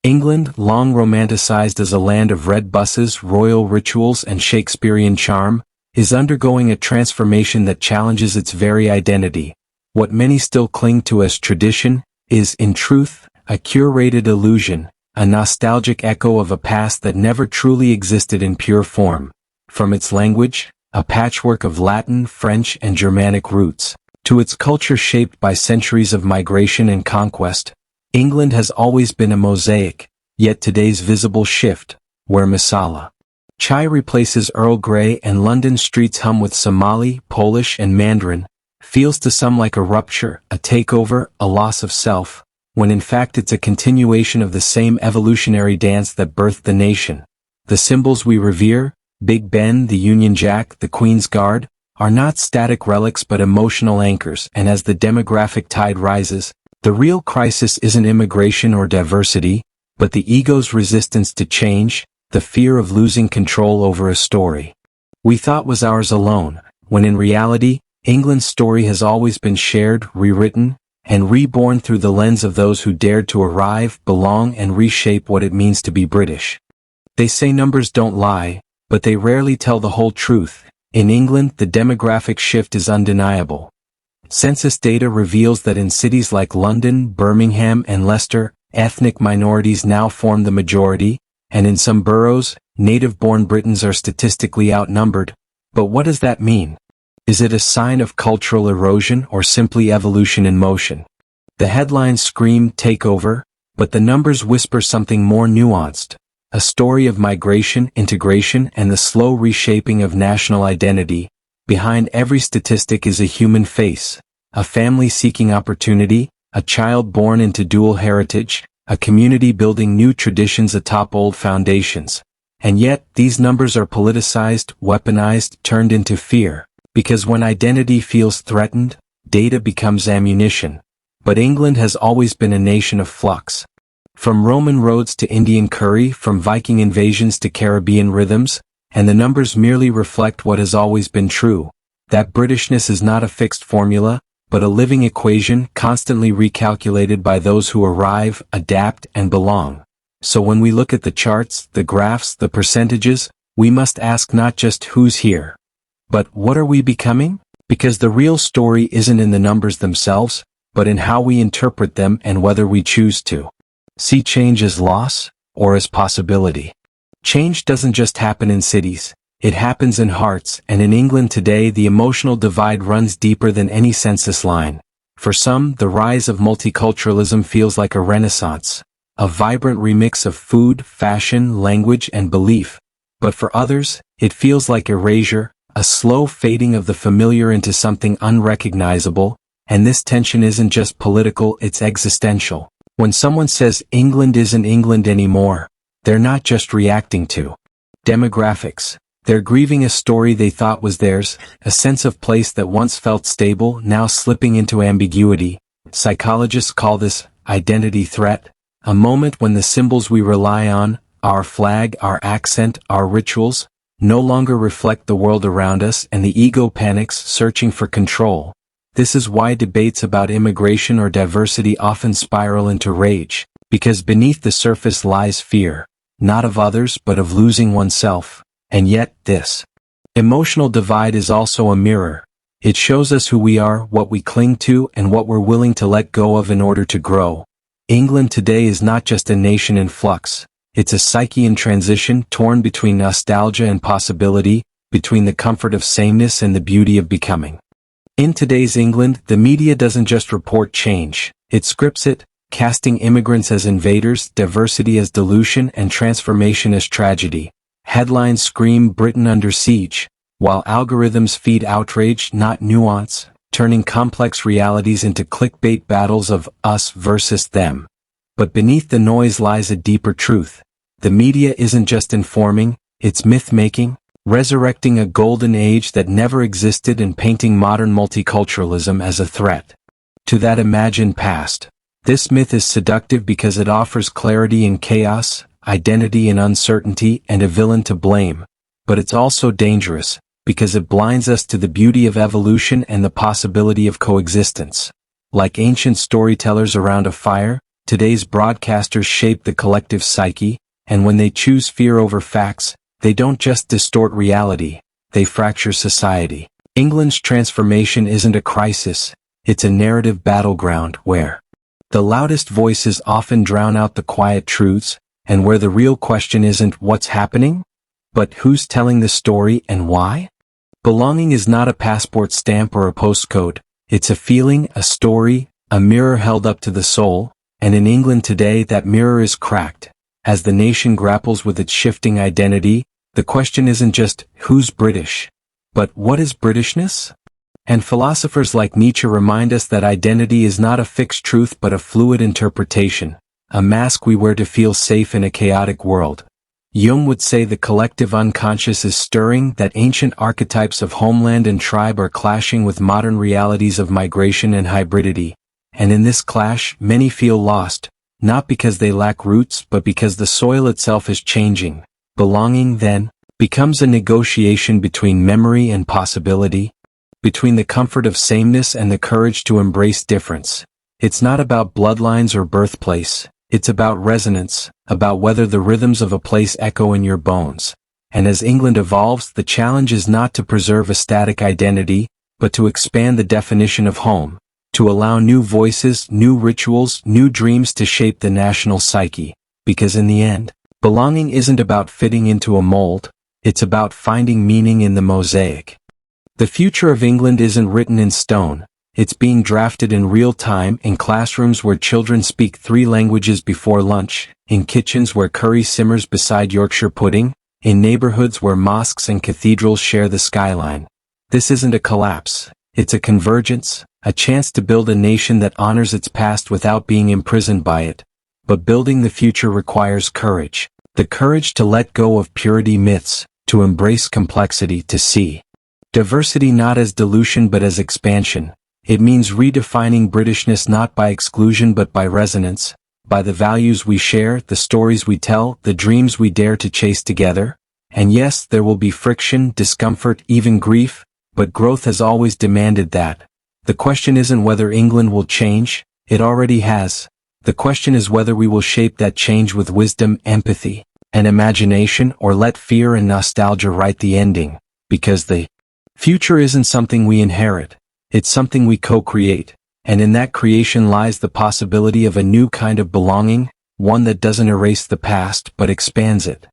England, long romanticized as a land of red buses, royal rituals and Shakespearean charm, is undergoing a transformation that challenges its very identity. What many still cling to as tradition is, in truth, a curated illusion, a nostalgic echo of a past that never truly existed in pure form. From its language, a patchwork of Latin, French, and Germanic roots, to its culture shaped by centuries of migration and conquest, England has always been a mosaic, yet today's visible shift, where masala chai replaces Earl Grey and London streets hum with Somali, Polish, and Mandarin, feels to some like a rupture, a takeover, a loss of self, when in fact it's a continuation of the same evolutionary dance that birthed the nation. The symbols we revere, Big Ben, the Union Jack, the Queen's Guard, are not static relics but emotional anchors, and as the demographic tide rises, the real crisis isn't immigration or diversity, but the ego's resistance to change, the fear of losing control over a story we thought was ours alone, when in reality, England's story has always been shared, rewritten, and reborn through the lens of those who dared to arrive, belong, and reshape what it means to be British. They say numbers don't lie, but they rarely tell the whole truth. In England, the demographic shift is undeniable. Census data reveals that in cities like London, Birmingham, and Leicester, ethnic minorities now form the majority, and in some boroughs, native-born Britons are statistically outnumbered. But what does that mean? Is it a sign of cultural erosion or simply evolution in motion? The headlines scream takeover, but the numbers whisper something more nuanced. A story of migration, integration, and the slow reshaping of national identity. Behind every statistic is a human face, a family seeking opportunity, a child born into dual heritage, a community building new traditions atop old foundations. And yet, these numbers are politicized, weaponized, turned into fear. Because when identity feels threatened, data becomes ammunition. But England has always been a nation of flux. From Roman roads to Indian curry, from Viking invasions to Caribbean rhythms, and the numbers merely reflect what has always been true, that Britishness is not a fixed formula, but a living equation constantly recalculated by those who arrive, adapt, and belong. So when we look at the charts, the graphs, the percentages, we must ask not just who's here, but what are we becoming? Because the real story isn't in the numbers themselves, but in how we interpret them and whether we choose to see change as loss or as possibility. Change doesn't just happen in cities, it happens in hearts, and in England today the emotional divide runs deeper than any census line. For some, the rise of multiculturalism feels like a renaissance, a vibrant remix of food, fashion, language, and belief. But for others, it feels like erasure, a slow fading of the familiar into something unrecognizable, and this tension isn't just political, it's existential. When someone says England isn't England anymore, they're not just reacting to demographics. They're grieving a story they thought was theirs, a sense of place that once felt stable, now slipping into ambiguity. Psychologists call this identity threat, a moment when the symbols we rely on, our flag, our accent, our rituals, no longer reflect the world around us, and the ego panics, searching for control. This is why debates about immigration or diversity often spiral into rage, because beneath the surface lies fear, not of others but of losing oneself. And yet, this emotional divide is also a mirror. It shows us who we are, what we cling to, and what we're willing to let go of in order to grow. England today is not just a nation in flux. It's a psyche in transition, torn between nostalgia and possibility, between the comfort of sameness and the beauty of becoming. In today's England, the media doesn't just report change, it scripts it, casting immigrants as invaders, diversity as dilution, and transformation as tragedy. Headlines scream Britain under siege, while algorithms feed outrage, not nuance, turning complex realities into clickbait battles of us versus them. But beneath the noise lies a deeper truth. The media isn't just informing, it's myth-making, resurrecting a golden age that never existed and painting modern multiculturalism as a threat to that imagined past. This myth is seductive because it offers clarity in chaos, identity in uncertainty, and a villain to blame. But it's also dangerous, because it blinds us to the beauty of evolution and the possibility of coexistence. Like ancient storytellers around a fire, Today's broadcasters shape the collective psyche, and when they choose fear over facts, they don't just distort reality, they fracture society. England's transformation isn't a crisis, it's a narrative battleground where the loudest voices often drown out the quiet truths, and where the real question isn't what's happening, but who's telling the story and why? Belonging is not a passport stamp or a postcode, it's a feeling, a story, a mirror held up to the soul, and in England today that mirror is cracked. As the nation grapples with its shifting identity, the question isn't just, who's British? But what is Britishness? And philosophers like Nietzsche remind us that identity is not a fixed truth but a fluid interpretation, a mask we wear to feel safe in a chaotic world. Jung would say the collective unconscious is stirring, that ancient archetypes of homeland and tribe are clashing with modern realities of migration and hybridity. And in this clash, many feel lost, not because they lack roots but because the soil itself is changing. Belonging, then, becomes a negotiation between memory and possibility, between the comfort of sameness and the courage to embrace difference. It's not about bloodlines or birthplace, it's about resonance, about whether the rhythms of a place echo in your bones. And as England evolves, the challenge is not to preserve a static identity, but to expand the definition of home, to allow new voices, new rituals, new dreams to shape the national psyche, because in the end, belonging isn't about fitting into a mold, it's about finding meaning in the mosaic. The future of England isn't written in stone, it's being drafted in real time, in classrooms where children speak 3 languages before lunch, in kitchens where curry simmers beside Yorkshire pudding, in neighborhoods where mosques and cathedrals share the skyline. This isn't a collapse, it's a convergence, a chance to build a nation that honors its past without being imprisoned by it. But building the future requires courage, the courage to let go of purity myths, to embrace complexity, to see diversity not as dilution but as expansion. It means redefining Britishness not by exclusion but by resonance, by the values we share, the stories we tell, the dreams we dare to chase together. And yes, there will be friction, discomfort, even grief, but growth has always demanded that. The question isn't whether England will change, it already has. The question is whether we will shape that change with wisdom, empathy, and imagination, or let fear and nostalgia write the ending, because the future isn't something we inherit, it's something we co-create, and in that creation lies the possibility of a new kind of belonging, one that doesn't erase the past but expands it.